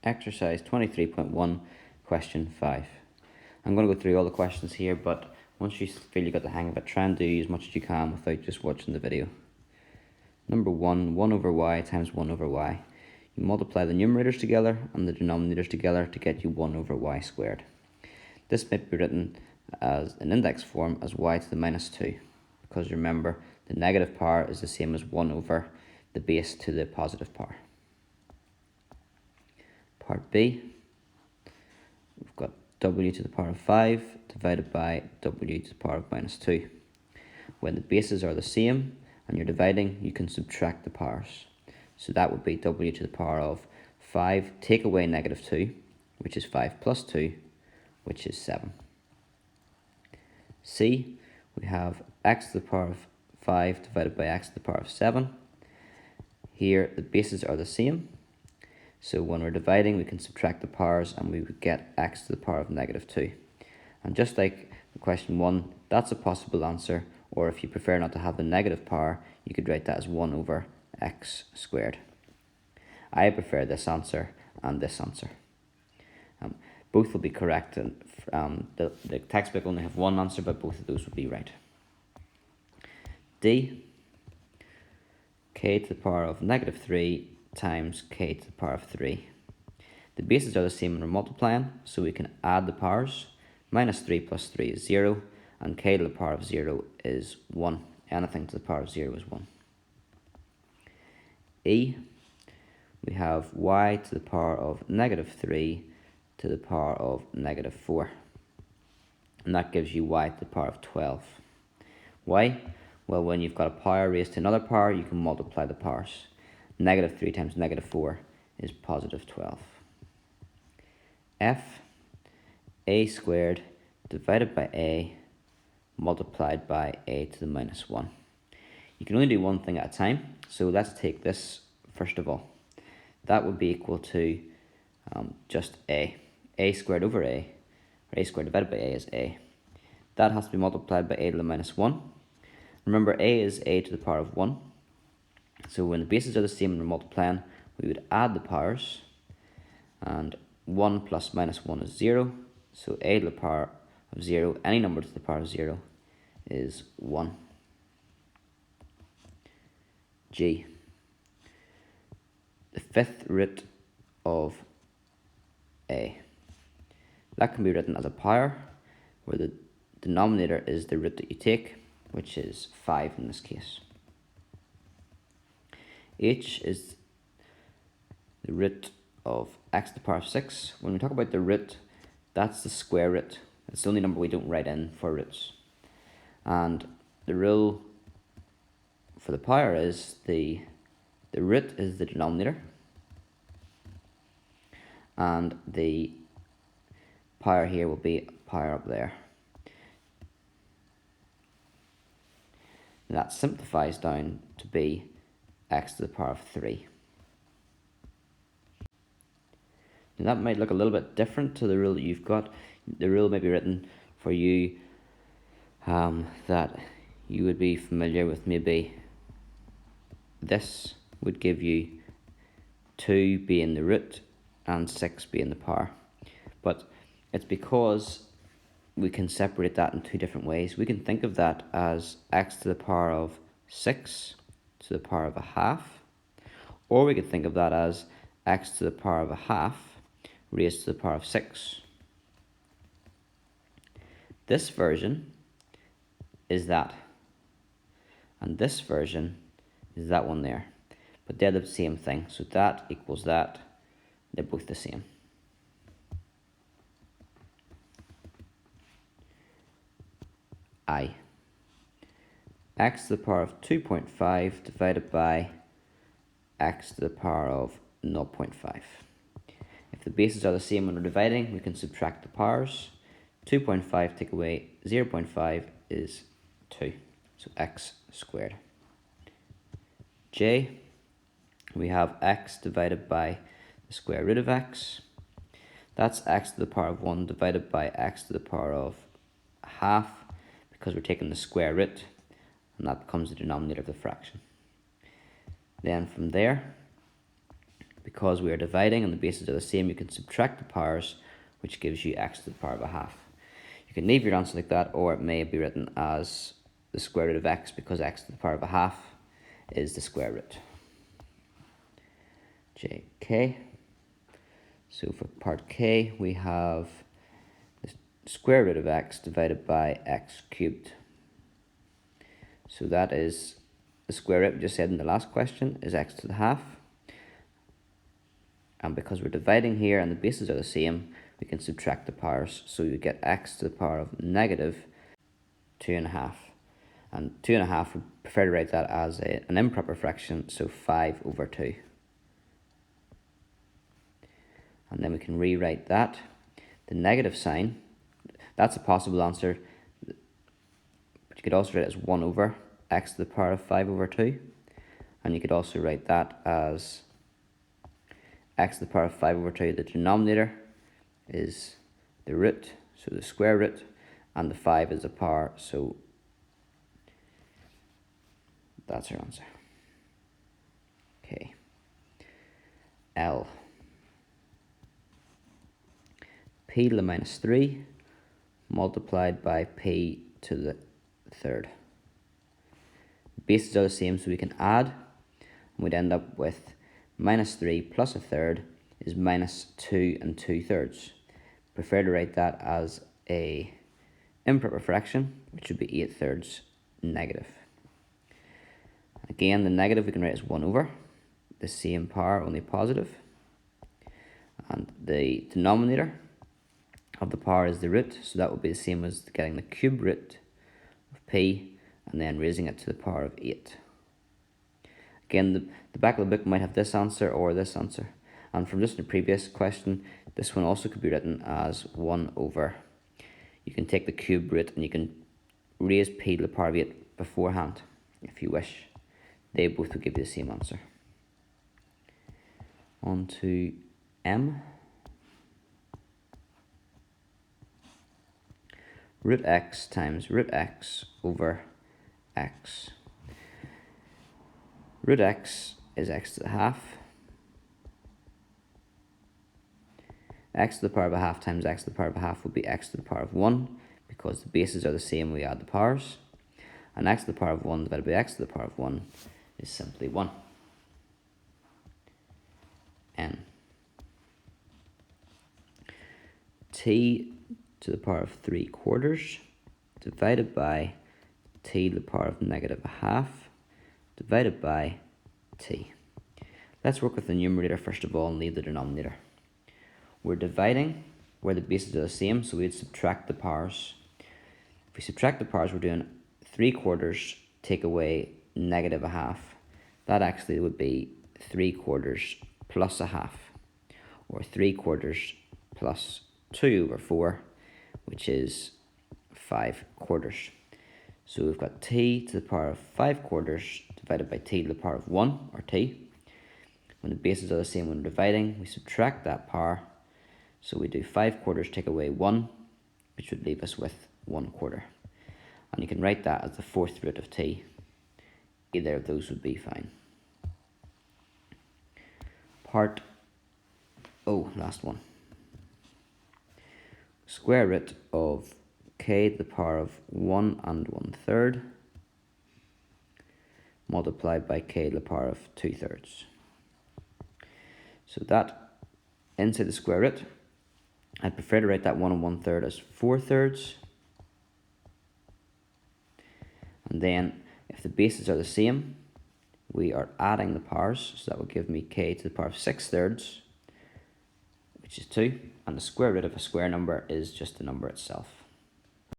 Exercise 23.1 question 5. I'm going to go through all the questions here, but once you feel you got the hang of it, try and do as much as you can without just watching the video. Number 1, 1 over y times 1 over y. You multiply the numerators together and the denominators together to get you 1 over y squared. This might be written as an index form as y to the minus 2, because remember the negative power is the same as 1 over the base to the positive power. Part B, we've got w to the power of 5 divided by w to the power of minus 2. When the bases are the same and you're dividing, you can subtract the powers. So that would be w to the power of 5, take away negative 2, which is 5 plus 2, which is 7. C, we have x to the power of 5 divided by x to the power of 7. Here the bases are the same. So when we're dividing, we can subtract the powers and we would get x to the power of negative 2. And just like question 1, that's a possible answer, or if you prefer not to have the negative power, you could write that as 1 over x squared. I prefer this answer and this answer. Both will be correct, and the textbook only have one answer, but both of those would be right. D, k to the power of negative 3 times k to the power of 3. The bases are the same when we're multiplying, so we can add the powers. Minus 3 plus 3 is 0, and k to the power of 0 is 1. Anything to the power of 0 is 1. E, we have y to the power of negative 3 to the power of negative 4. And that gives you y to the power of 12. Why? Well, when you've got a power raised to another power, you can multiply the powers. Negative 3 times negative 4 is positive 12. F, a squared divided by a multiplied by a to the minus 1. You can only do one thing at a time, so let's take this first of all. That would be equal to just a squared over a, or a squared divided by a is a. That has to be multiplied by a to the minus 1. Remember, a is a to the power of 1. So when the bases are the same and we're multiplying, we would add the powers, and 1 plus minus 1 is 0, so a to the power of 0, any number to the power of 0, is 1. G, the fifth root of a. That can be written as a power, where the denominator is the root that you take, which is 5 in this case. H is the root of x to the power of 6. When we talk about the root, that's the square root. It's the only number we don't write in for roots. And the rule for the power is the root is the denominator, and the power here will be power up there. And that simplifies down to be x to the power of 3. Now that might look a little bit different to the rule that you've got. The rule may be written for you that you would be familiar with. Maybe this would give you 2 being the root and 6 being the power. But it's because we can separate that in two different ways. We can think of that as x to the power of 6 to the power of a half, or we could think of that as x to the power of a half raised to the power of 6. This version is that, and this version is that one there, but they're the same thing, so that equals that. They're both the same. I, x to the power of 2.5 divided by x to the power of 0.5. If the bases are the same when we're dividing, we can subtract the powers. 2.5 take away 0.5 is 2, so x squared. J, we have x divided by the square root of x. That's x to the power of 1 divided by x to the power of half, because we're taking the square root, and that becomes the denominator of the fraction. Then from there, because we are dividing and the bases are the same, you can subtract the powers, which gives you x to the power of a half. You can leave your answer like that, or it may be written as the square root of x, because x to the power of a half is the square root. JK. So for part K, we have the square root of x divided by x cubed. So that is the square root we just said in the last question is x to the half. And because we're dividing here and the bases are the same, we can subtract the powers. So you get x to the power of negative 2.5. And 2.5, we prefer to write that as an improper fraction, so 5 over 2. And then we can rewrite that. The negative sign, that's a possible answer, but you could also write it as 1 over x to the power of 5 over 2. And you could also write that as x to the power of 5 over 2. The denominator is the root, so the square root, and the 5 is the power, so that's our answer. Okay. L. P to the minus 3 multiplied by p to the third. Bases are the same, so we can add, and we'd end up with minus 3 plus a third is minus 2 and 2/3. Prefer to write that as a improper fraction, which would be 8/3 negative. Again, the negative we can write as 1 over, the same power, only positive. And the denominator of the power is the root, so that would be the same as getting the cube root of p and then raising it to the power of 8. Again, the back of the book might have this answer or this answer. And from just the previous question, this one also could be written as 1 over. You can take the cube root and you can raise p to the power of 8 beforehand, if you wish. They both will give you the same answer. On to M. Root x times root x over x. Root x is x to the half. X to the power of a half times x to the power of a half will be x to the power of 1, because the bases are the same, we add the powers. And x to the power of 1 divided by x to the power of 1 is simply 1. N. T to the power of 3/4 divided by t to the power of negative a half divided by t. Let's work with the numerator first of all and leave the denominator. We're dividing where the bases are the same, so we'd subtract the powers. If we subtract the powers, we're doing 3/4 take away negative a half. That actually would be 3/4 plus a half, or 3/4 plus 2 over 4, which is 5/4. So we've got t to the power of 5/4 divided by t to the power of 1, or t. When the bases are the same when dividing, we subtract that power. So we do 5/4 take away 1, which would leave us with 1/4. And you can write that as the fourth root of t. Either of those would be fine. Part O, last one. Square root of k to the power of 1 1/3 multiplied by k to the power of 2/3. So that inside the square root, I'd prefer to write that 1 1/3 as 4/3. And then if the bases are the same, we are adding the powers, so that will give me k to the power of 6/3, which is 2, and the square root of a square number is just the number itself.